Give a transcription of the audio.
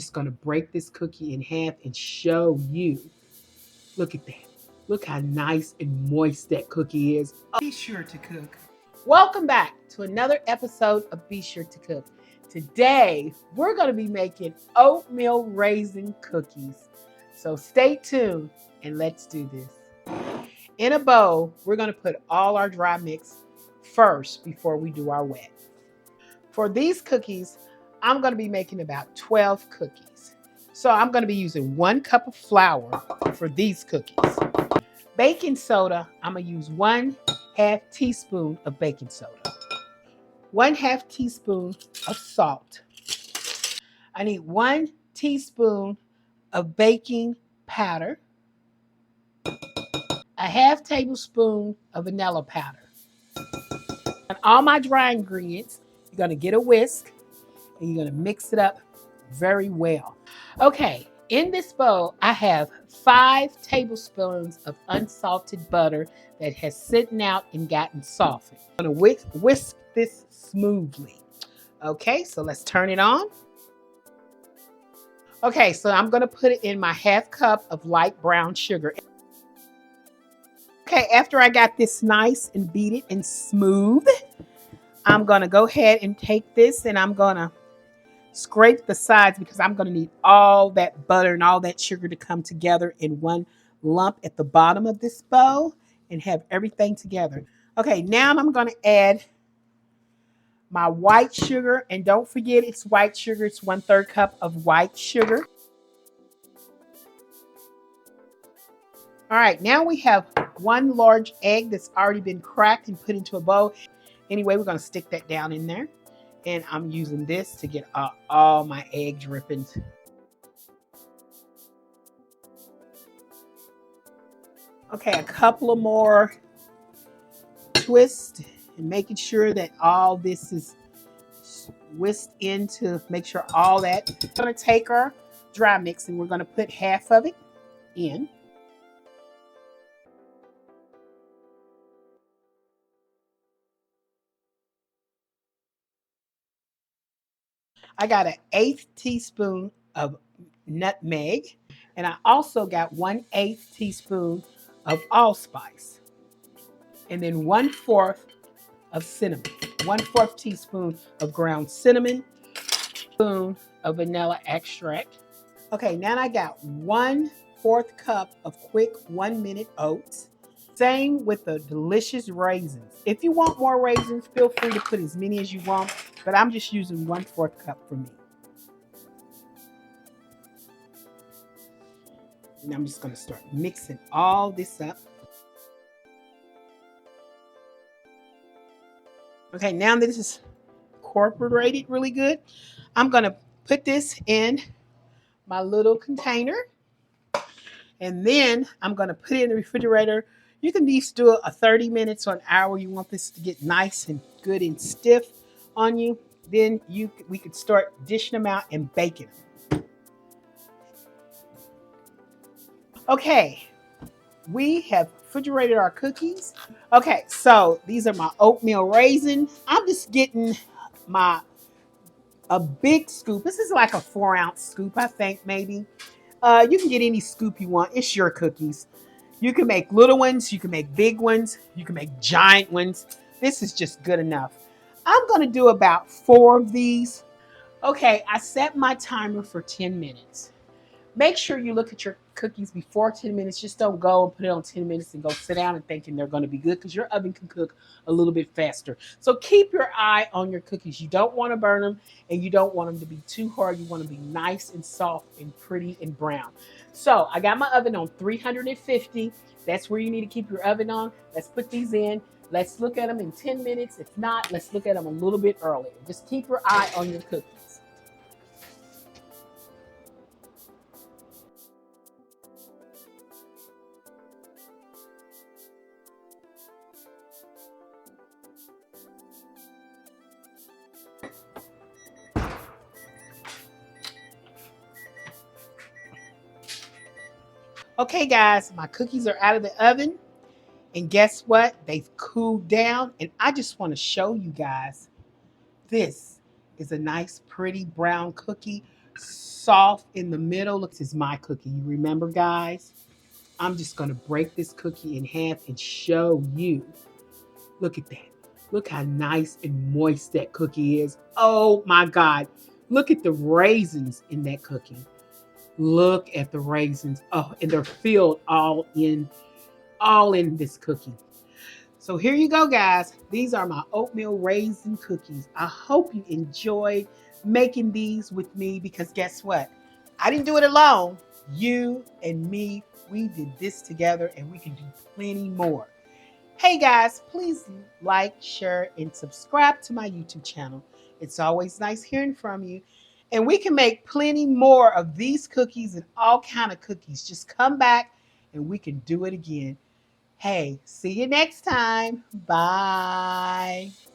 Just going to break this cookie in half and show you. Look at that. Look how nice and moist that cookie is. Be sure to cook. Welcome back to another episode of Be Sure to Cook. Today, we're going to be making oatmeal raisin cookies. So stay tuned and let's do this. In a bowl, we're going to put all our dry mix first before we do our wet. For these cookies, I'm going to be making about 12 cookies. So I'm going to be using 1 cup of flour for these cookies. Baking soda, I'm going to use 1/2 teaspoon of baking soda. 1/2 teaspoon of salt. I need 1 teaspoon of baking powder. 1/2 tablespoon of vanilla powder. And all my dry ingredients, you're going to get a whisk and you're going to mix it up very well. Okay, in this bowl, I have 5 tablespoons of unsalted butter that has sitting out and gotten softened. I'm going to whisk this smoothly. Okay, so let's turn it on. Okay, so I'm going to put it in my 1/2 cup of light brown sugar. Okay, after I got this nice and beat it and smooth, I'm going to go ahead and take this and I'm going to scrape the sides because I'm going to need all that butter and all that sugar to come together in one lump at the bottom of this bowl and have everything together. Okay, now I'm going to add my white sugar, and don't forget it's white sugar. It's 1/3 cup of white sugar. All right, now we have 1 large egg that's already been cracked and put into a bowl. Anyway, we're going to stick that down in there. And I'm using this to get all my egg drippings. Okay, a couple of more twists and making sure that all this is whisked in to make sure all that. We're going to take our dry mix and we're going to put 1/2 of it in. I got an 1/8 teaspoon of nutmeg, and I also got 1/8 teaspoon of allspice, and then 1/4 of cinnamon, 1/4 teaspoon of ground cinnamon, spoon of vanilla extract. Okay, now I got 1/4 cup of quick 1-minute oats. Same with the delicious raisins. If you want more raisins, feel free to put as many as you want, but I'm just using 1/4 cup for me. And I'm just going to start mixing all this up. Okay, now that this is incorporated really good, I'm going to put this in my little container. And then I'm going to put it in the refrigerator. You can do it a 30 minutes or an hour. You want this to get nice and good and stiff on you. Then we could start dishing them out and baking them. Okay, we have refrigerated our cookies. Okay, so these are my oatmeal raisin. I'm just getting a big scoop. This is like a 4-ounce scoop, I think, maybe. You can get any scoop you want. It's your cookies. You can make little ones. You can make big ones. You can make giant ones. This is just good enough. I'm going to do about 4 of these. Okay, I set my timer for 10 minutes. Make sure you look at your cookies before 10 minutes. Just don't go and put it on 10 minutes and go sit down and thinking they're going to be good, because your oven can cook a little bit faster. So keep your eye on your cookies. You don't want to burn them and you don't want them to be too hard. You want them to be nice and soft and pretty and brown. So I got my oven on 350. That's where you need to keep your oven on. Let's put these in. Let's look at them in 10 minutes. If not, let's look at them a little bit earlier. Just keep your eye on your cookies. Okay, guys, my cookies are out of the oven. And guess what? They've cooled down. And I just want to show you guys, this is a nice, pretty brown cookie, soft in the middle. Look, this is my cookie. You remember, guys? I'm just going to break this cookie in half and show you. Look at that. Look how nice and moist that cookie is. Oh my God. Look at the raisins in that cookie. Look at the raisins. Oh, and they're filled all in this cookie. So here you go, guys. These are my oatmeal raisin cookies. I hope you enjoyed making these with me because guess what? I didn't do it alone. You and me, we did this together and we can do plenty more. Hey guys, please like, share, and subscribe to my YouTube channel. It's always nice hearing from you. And we can make plenty more of these cookies and all kind of cookies. Just come back and we can do it again. Hey, see you next time. Bye.